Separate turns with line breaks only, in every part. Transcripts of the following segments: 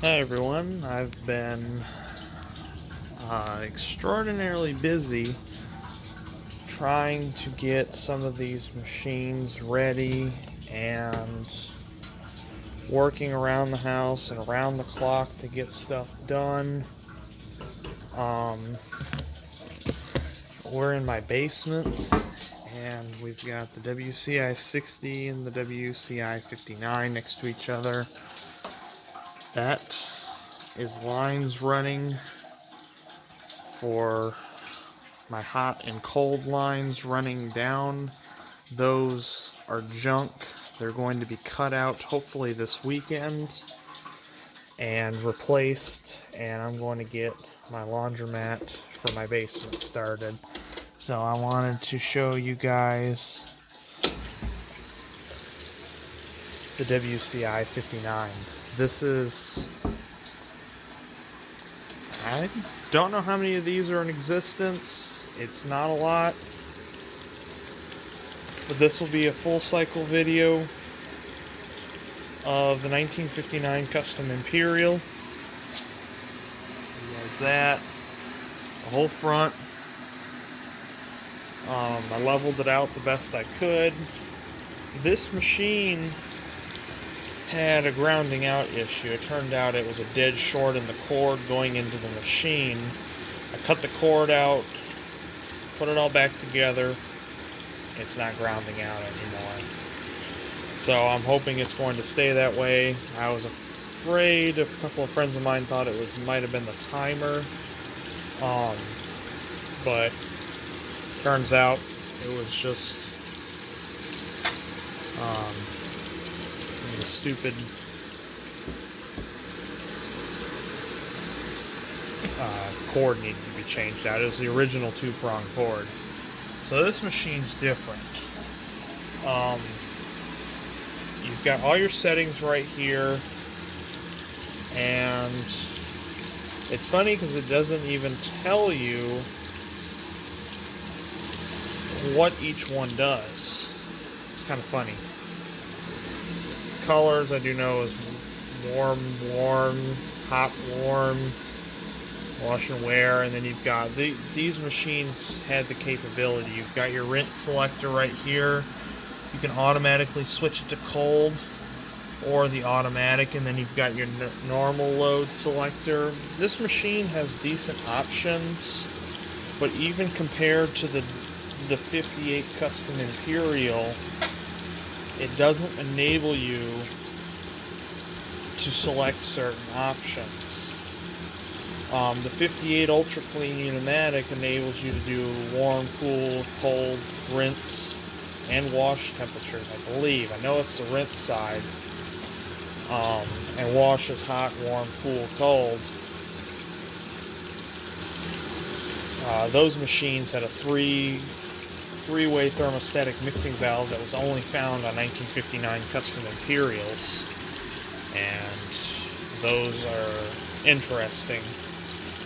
Hey everyone, I've been extraordinarily busy trying to get some of these machines ready and working around the house and around the clock to get stuff done. Um, we're in my basement and we've got the WCI 60 and the WCI 59 next to each other. That is lines running for my hot and cold lines running down. Those are junk. They're going to be cut out hopefully this weekend and replaced, and I'm going to get my laundromat for my basement started. So I wanted to show you guys the WCI 59. This is, I don't know how many of these are in existence. It's not a lot. But this will be a full cycle video of the 1959 Custom Imperial. There's that. The whole front. I leveled it out the best I could. This machine had a grounding out issue. It turned out it was a dead short in the cord going into the machine. I cut the cord out, put it all back together. It's not grounding out anymore. So I'm hoping it's going to stay that way. I was afraid, a couple of friends of mine thought it might have been the timer. But turns out it was just the stupid cord needed to be changed out. It was the original 2-prong cord. So this machine's different. You've got all your settings right here, and it's funny because it doesn't even tell you what each one does. It's kind of funny. Colors I do know is warm, hot, warm, wash and wear, and then you've got these machines had the capability. You've got your rinse selector right here. You can automatically switch it to cold or the automatic, and then you've got your normal load selector. This machine has decent options, but even compared to the 58 Custom Imperial, it doesn't enable you to select certain options. The 58 Ultra Clean Unimatic enables you to do warm, cool, cold, rinse, and wash temperatures, I believe. I know it's the rinse side. And wash is hot, warm, cool, cold. Those machines had a three-way thermostatic mixing valve that was only found on 1959 Custom Imperials. And those are interesting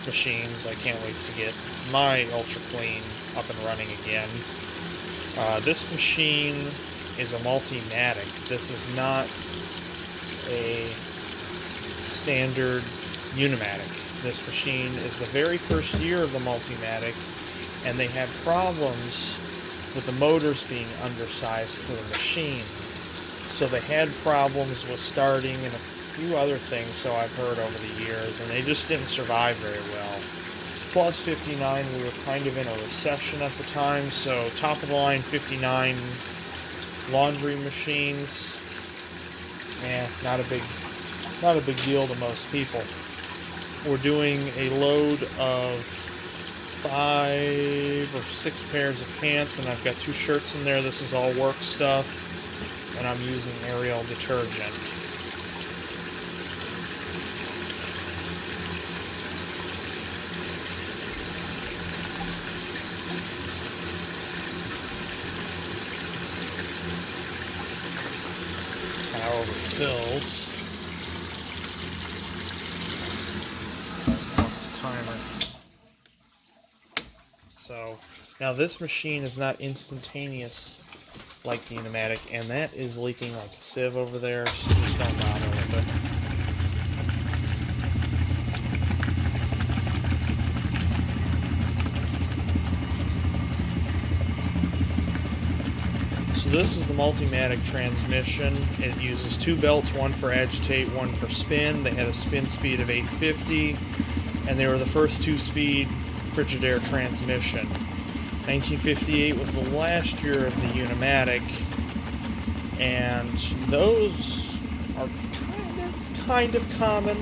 machines. I can't wait to get my Ultra Clean up and running again. This machine is a Multimatic. This is not a standard Unimatic. This machine is the very first year of the Multimatic, and they had problems with the motors being undersized for the machine. So they had problems with starting and a few other things, so I've heard over the years, and they just didn't survive very well. Plus 59, we were kind of in a recession at the time, so top of the line 59 laundry machines, not a big deal to most people. We're doing a load of 5 or 6 pairs of pants, and I've got 2 shirts in there. This is all work stuff, and I'm using Ariel detergent. Overfills. Timer. So now this machine is not instantaneous like the Unimatic, and that is leaking like a sieve over there, so just don't bother with it. this is the Multimatic Transmission. It uses two belts, one for agitate, one for spin. They had a spin speed of 850, and they were the first two-speed Frigidaire transmission. 1958 was the last year of the Unimatic, and those are kind of common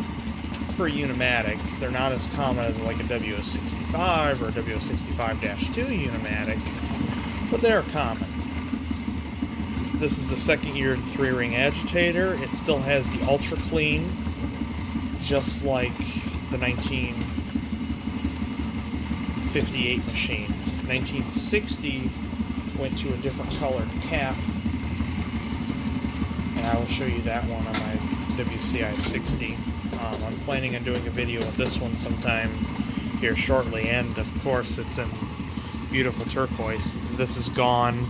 for Unimatic. They're not as common as like a WS65 or a WS65-2 Unimatic, but they're common. This is the second year of the 3-ring agitator. It still has the ultra clean, just like the 1958 machine. 1960 went to a different colored cap, and I will show you that one on my WCI 60. I'm planning on doing a video of this one sometime here shortly, and of course it's in beautiful turquoise. This is gone,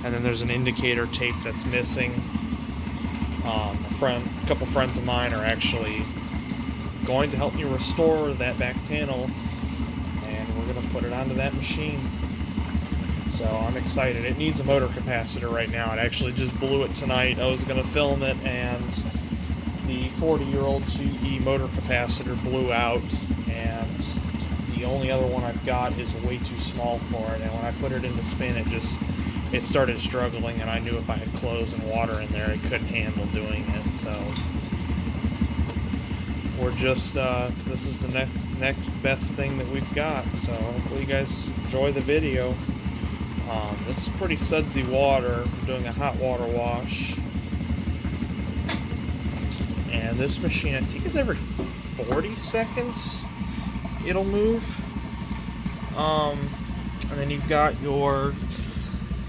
and then there's an indicator tape that's missing. A couple friends of mine are actually going to help me restore that back panel, and we're going to put it onto that machine. So I'm excited. It needs a motor capacitor right now. It actually just blew it tonight. I was going to film it, and the 40-year-old GE motor capacitor blew out, and the only other one I've got is way too small for it. And when I put it into spin, it started struggling, and I knew if I had clothes and water in there, it couldn't handle doing it. So we're just this is the next best thing that we've got. So hopefully you guys enjoy the video. This is pretty sudsy water. I'm doing a hot water wash. And this machine, I think, is every 40 seconds it'll move. And then you've got your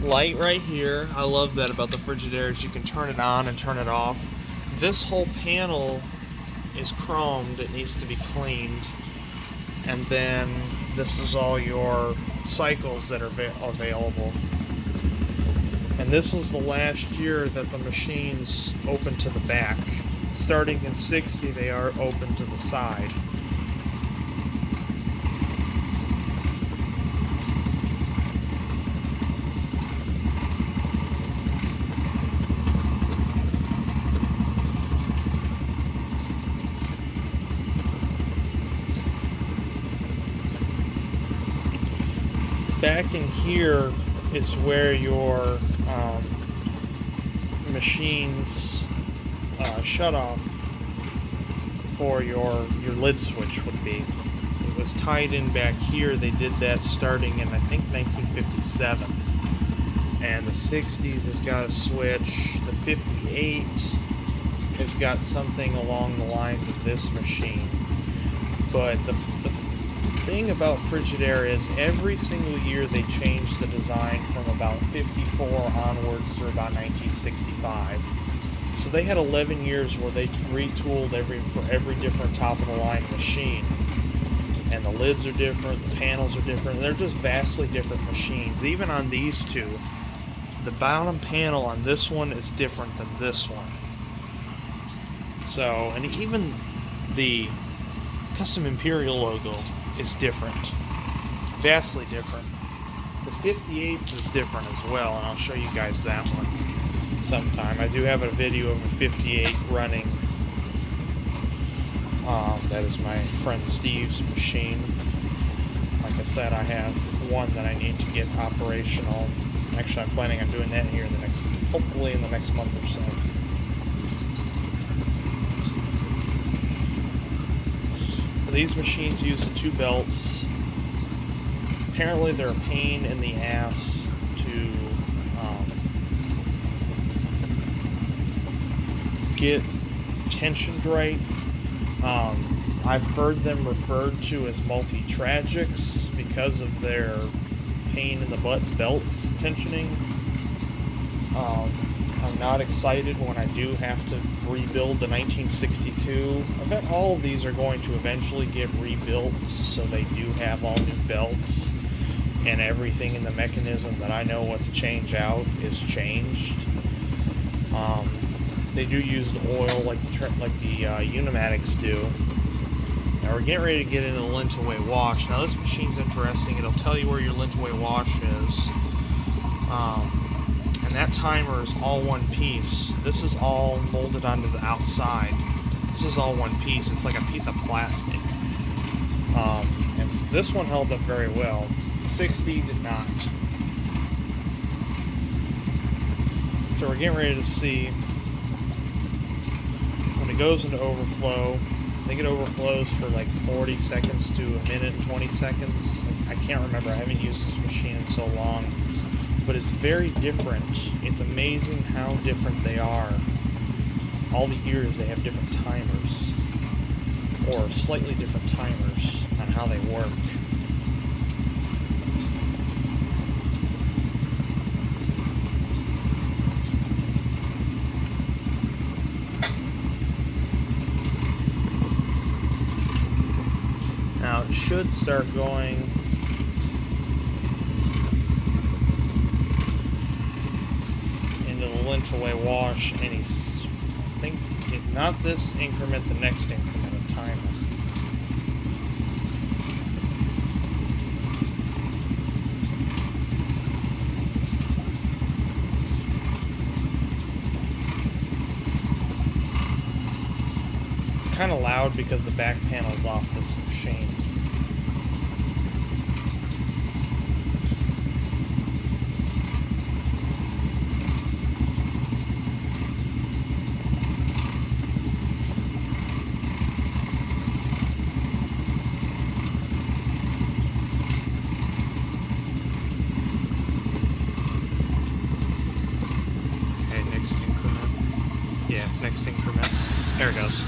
light right here. I love that about the Frigidaire, is you can turn it on and turn it off. This whole panel is chromed. It needs to be cleaned. And then this is all your cycles that are available. And this was the last year that the machines open to the back. Starting in 60, they are open to the side. Back in here is where your machines shut off for your lid switch would be. It was tied in back here. They did that starting in, I think, 1957. And the 60s has got a switch. The 58 has got something along the lines of this machine. But the thing about Frigidaire is every single year they change the design from about 54 onwards through about 1965. So they had 11 years where they retooled for every different top-of-the-line machine. And the lids are different, the panels are different, they're just vastly different machines. Even on these two, the bottom panel on this one is different than this one. So, and even the Custom Imperial logo is different. Vastly different. The 58s is different as well, and I'll show you guys that one sometime. I do have a video of a 58 running. That is my friend Steve's machine. Like I said, I have one that I need to get operational. Actually, I'm planning on doing that here hopefully in the next month or so. These machines use the two belts. Apparently they're a pain in the ass to get tensioned right. I've heard them referred to as multi-tragics because of their pain in the butt belts tensioning. I'm not excited when I do have to rebuild the 1962. I bet all of these are going to eventually get rebuilt, so they do have all new belts, and everything in the mechanism that I know what to change out is changed. They do use the oil like the Unimatics do. Now we're getting ready to get into the lint away wash. Now this machine's interesting. It'll tell you where your lint away wash is. And and that timer is all one piece. This is all molded onto the outside. This is all one piece. It's like a piece of plastic. And so this one held up very well. The 60 did not. So we're getting ready to see when it goes into overflow. I think it overflows for like 40 seconds to a minute and 20 seconds. I can't remember. I haven't used this machine in so long. But it's very different. It's amazing how different they are. All the years they have different timers, or slightly different timers on how they work. Now it should start going into the lint away wash any, I think, if not this increment, the next increment of timer. It's kind of loud because the back panel's off this machine. Next increment. There it goes.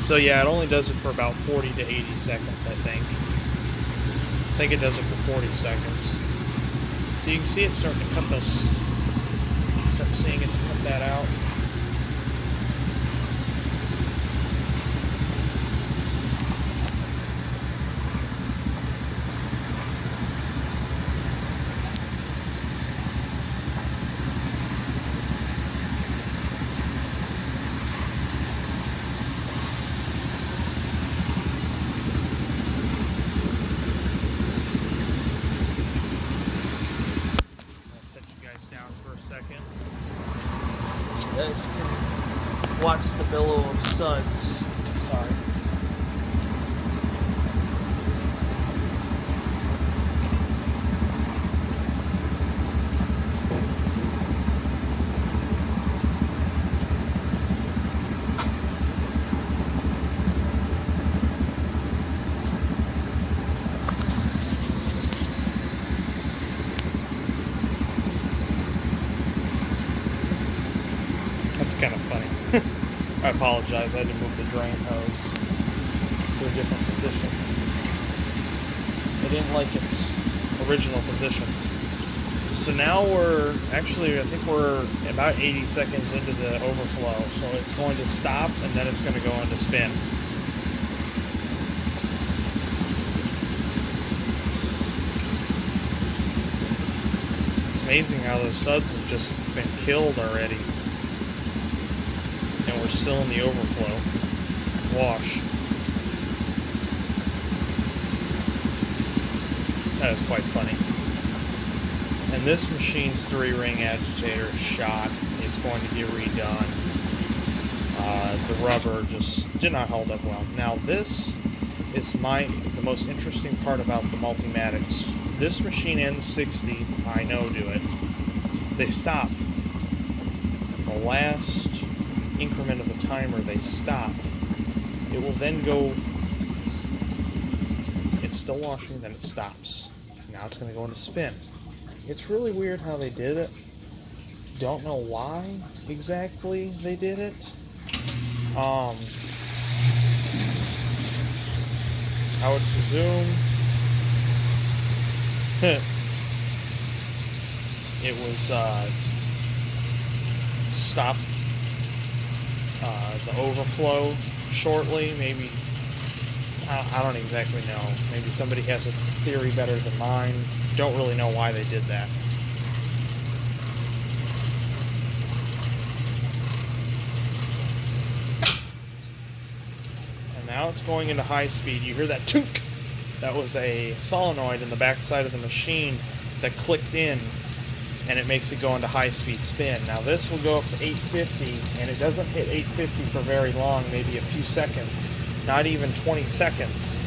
So yeah, it only does it for about 40 to 80 seconds, I think. I think it does it for 40 seconds. So you can see it starting to cut those, start seeing it cut that out. You guys can watch the billow of suds. Sorry. That's kind of funny. I apologize, I had to move the drain hose to a different position. I didn't like its original position. So now we're, actually I think we're about 80 seconds into the overflow. So it's going to stop and then it's going to go into spin. It's amazing how those suds have just been killed already. And we're still in the overflow wash. That is quite funny. And this machine's 3-ring agitator is shot. It's going to get redone. The rubber just did not hold up well. Now this is the most interesting part about the Multimatics. This machine and the 60, I know, do it. They stop. The last increment of the timer, they stop. It will then go, it's still washing, then it stops. Now it's going to go into spin. It's really weird how they did it. Don't know why exactly they did it. I would presume it was stop the overflow shortly. Maybe I don't exactly know. Maybe somebody has a theory better than mine. Don't really know why they did that. And now it's going into high speed. You hear that toonk? That was a solenoid in the back side of the machine that clicked in and it makes it go into high-speed spin. Now this will go up to 850, and it doesn't hit 850 for very long, maybe a few seconds, not even 20 seconds.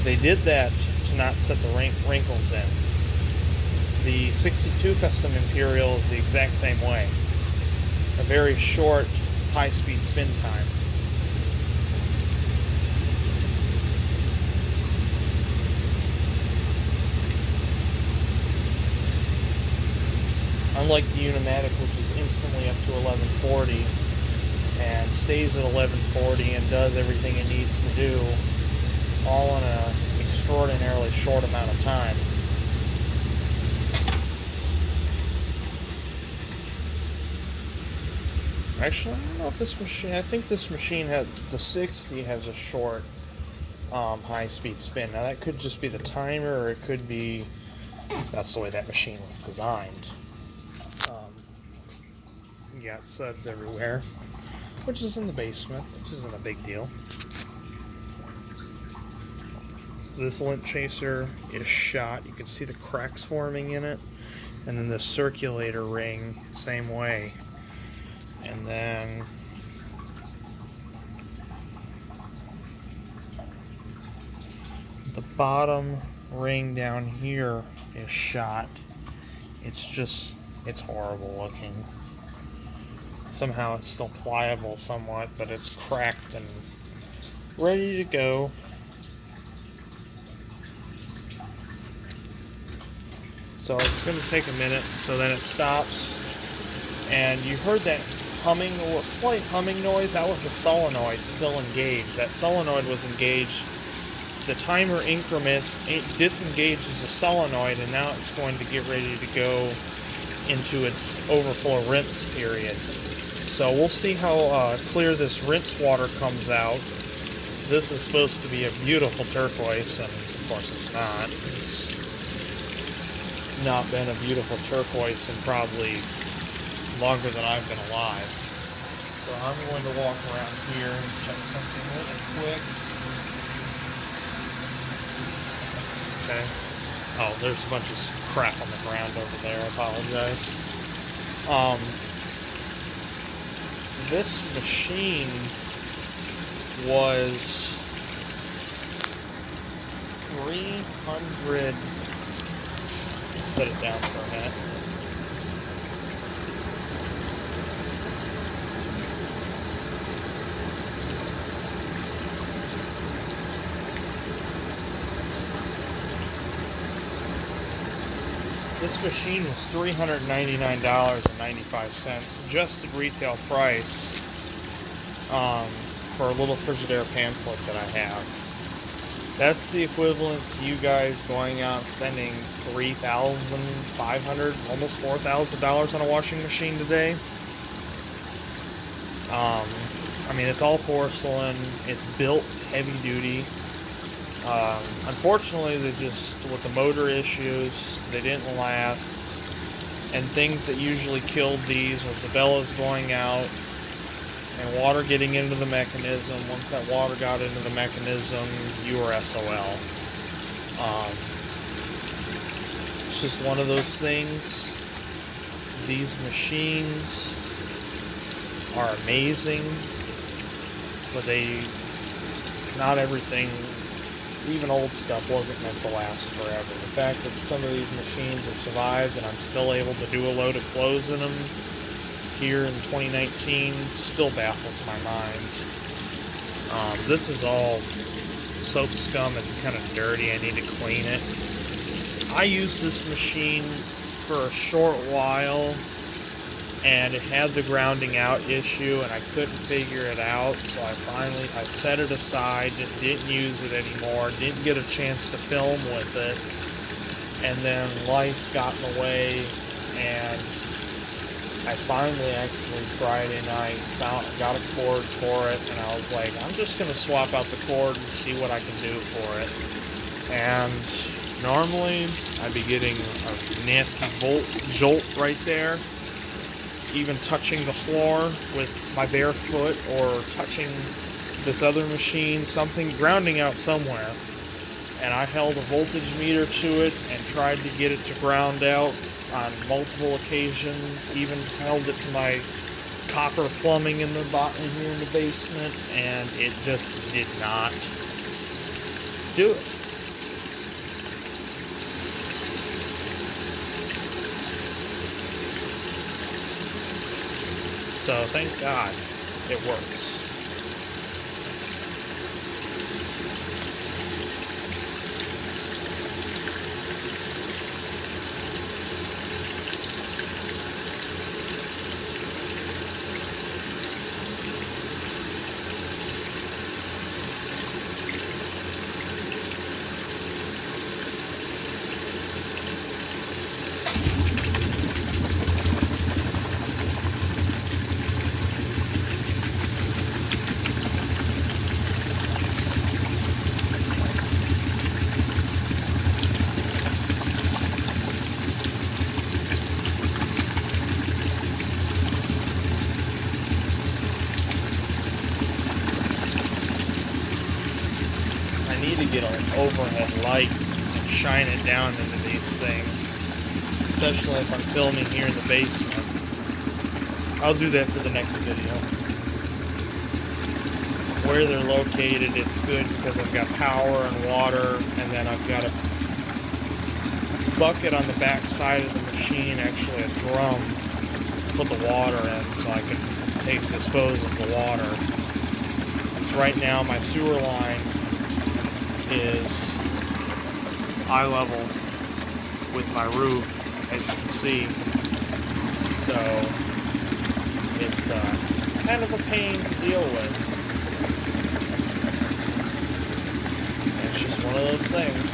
They did that to not set the wrinkles in. The 62 Custom Imperial is the exact same way. A very short, high-speed spin time. Unlike the Unimatic, which is instantly up to 1140 and stays at 1140 and does everything it needs to do, all in an extraordinarily short amount of time. Actually, I don't know if this machine, I think this machine had, the 60 has a short high-speed spin. Now that could just be the timer, or it could be that's the way that machine was designed. You got suds everywhere, which is in the basement, which isn't a big deal. This lint chaser is shot. You can see the cracks forming in it. And then the circulator ring, same way. And then the bottom ring down here is shot. It's horrible looking. Somehow it's still pliable somewhat, but it's cracked and ready to go. So it's going to take a minute, so then it stops. And you heard that humming, a slight humming noise. That was a solenoid still engaged. That solenoid was engaged. The timer increments, it disengages the solenoid, and now it's going to get ready to go into its overflow rinse period. So we'll see how clear this rinse water comes out. This is supposed to be a beautiful turquoise, and of course it's not. It's not been a beautiful turquoise in probably longer than I've been alive. So I'm going to walk around here and check something really quick. Okay. Oh, there's a bunch of crap on the ground over there. I apologize. This machine was 300. Set it down for a minute. This machine was $399.95, suggested retail price for a little Frigidaire pamphlet that I have. That's the equivalent to you guys going out and spending $3,500, almost $4,000 on a washing machine today. I mean, it's all porcelain. It's built heavy duty. Unfortunately, with the motor issues, they didn't last. And things that usually killed these was the bellows going out and water getting into the mechanism. Once that water got into the mechanism, you were SOL. It's just one of those things. These machines are amazing, but not everything, even old stuff, wasn't meant to last forever. The fact that some of these machines have survived and I'm still able to do a load of clothes in them here in 2019 still baffles my mind. This is all soap scum. It's kind of dirty. I need to clean it. I used this machine for a short while, and it had the grounding out issue, and I couldn't figure it out, so I set it aside, didn't use it anymore, didn't get a chance to film with it, and then life got in the way, and I finally actually Friday night got a cord for it, and I was like, I'm just going to swap out the cord and see what I can do for it. And normally I'd be getting a nasty jolt right there, even touching the floor with my bare foot or touching this other machine, something grounding out somewhere. And I held a voltage meter to it and tried to get it to ground out on multiple occasions, even held it to my copper plumbing in the bottom here in the basement, and it just did not do it. So thank God it works. Need to get an overhead light and shine it down into these things, especially if I'm filming here in the basement. I'll do that for the next video. Where they're located, it's good because I've got power and water, and then I've got a bucket on the back side of the machine, actually a drum, to put the water in so I can dispose of the water. So right now my sewer line is eye level with my roof, as you can see, so it's kind of a pain to deal with. It's just one of those things.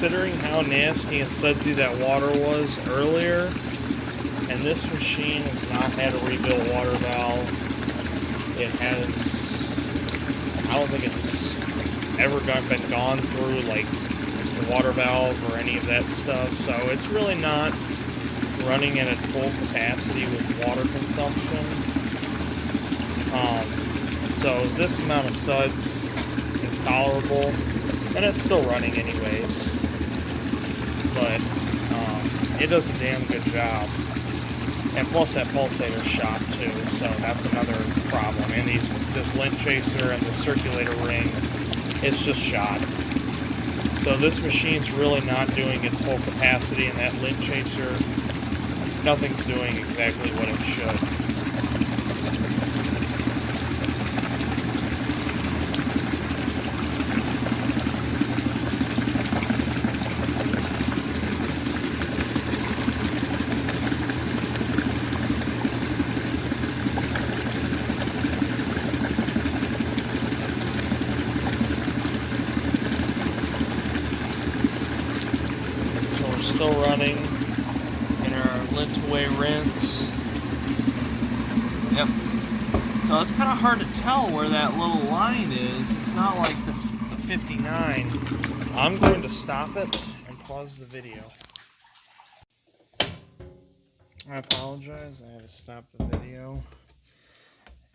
Considering how nasty and sudsy that water was earlier, and this machine has not had a rebuilt water valve. It has, I don't think it's ever been gone through like the water valve or any of that stuff, so it's really not running at its full capacity with water consumption. So this amount of suds is tolerable, and it's still running anyways. But it does a damn good job. And plus that pulsator's shot too, so that's another problem. And this lint chaser and the circulator ring, it's just shot. So this machine's really not doing its full capacity, and that lint chaser, nothing's doing exactly what it should. Still running in our lint away rinse. Yep. So it's kind of hard to tell where that little line is. It's not like the 59. I'm going to stop it and pause the video. I apologize. I had to stop the video.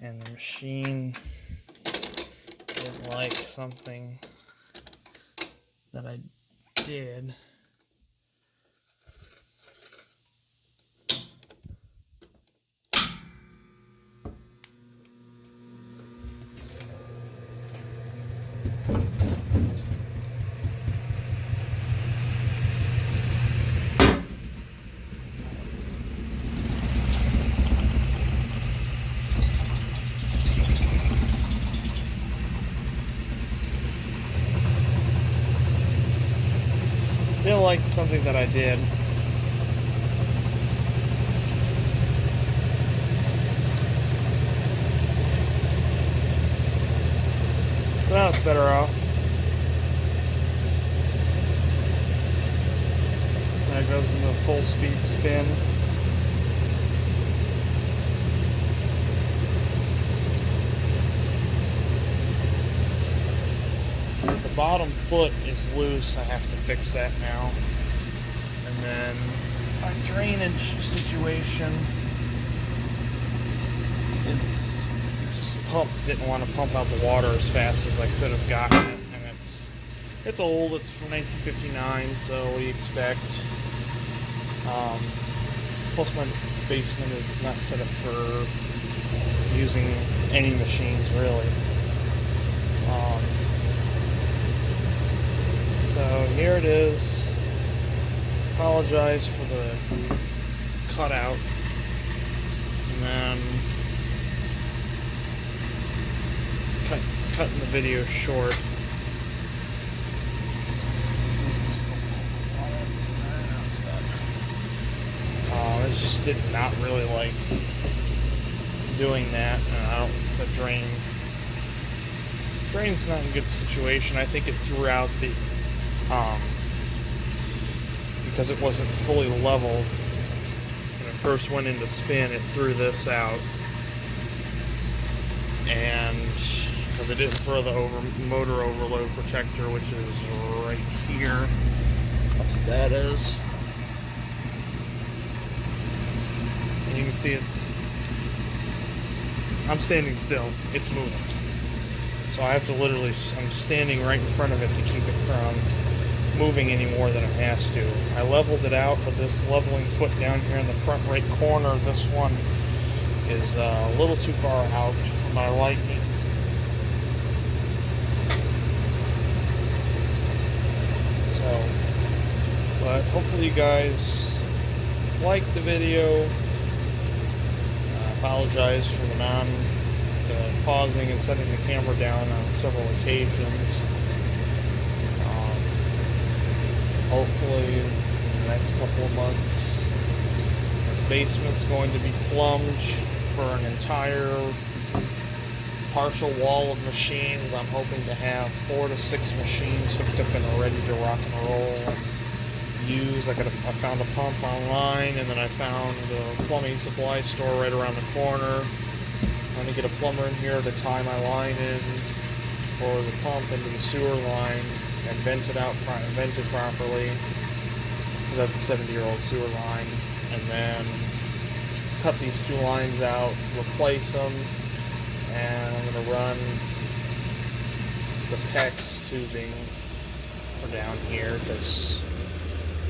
And the machine didn't like something that I did. Didn't like something that I did. So now it's better off. There goes into full speed spin. bottom foot is loose. I have to fix that now. And then my drainage situation is pump didn't want to pump out the water as fast as I could have gotten it, and it's old. It's from 1959, so what do you expect? Plus my basement is not set up for using any machines really. So here it is. Apologize for the cutout, and then cutting the video short. See, it's still on it. Now it's done. I just did not really like doing that. The drain's not in a good situation. I think it threw out the because it wasn't fully level. When it first went into spin, it threw this out, and because it didn't throw the motor overload protector, which is right here. That's what that is. And you can see I'm standing still. It's moving. So I have to literally, I'm standing right in front of it to keep it from moving any more than it has to. I leveled it out, but this leveling foot down here in the front right corner, this one is a little too far out for my liking. So, but hopefully you guys like the video. I apologize for the pausing and setting the camera down on several occasions. Hopefully in the next couple of months this basement's going to be plumbed for an entire partial wall of machines. I'm hoping to have 4 to 6 machines hooked up and ready to rock and roll and use. I found a pump online, and then I found a plumbing supply store right around the corner. I'm going to get a plumber in here to tie my line in for the pump into the sewer line and vent it properly, because that's a 70-year-old sewer line, and then cut these 2 lines out, replace them, and I'm going to run the PEX tubing for down here,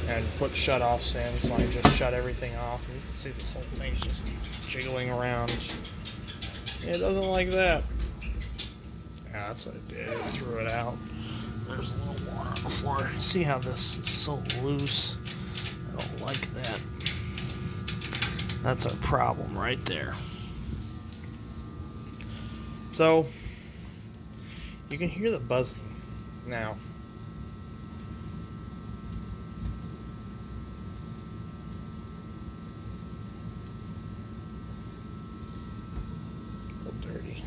and put shut-offs in, so I just shut everything off, and you can see this whole thing's just jiggling around. It doesn't like that. Yeah, that's what it did. It threw it out. There's a little water on the floor. See how this is so loose? I don't like that. That's our problem right there. So, you can hear the buzzing now. A little dirty.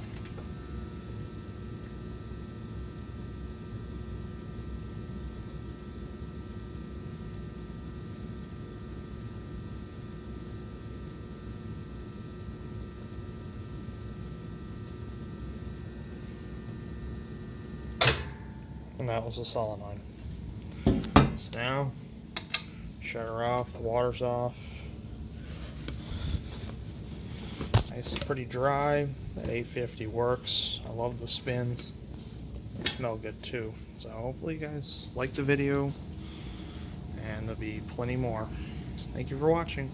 And that was the solenoid. So now, shut her off, the water's off. Nice and pretty dry. That 850 works. I love the spins. They smell good too. So hopefully you guys like the video, and there'll be plenty more. Thank you for watching.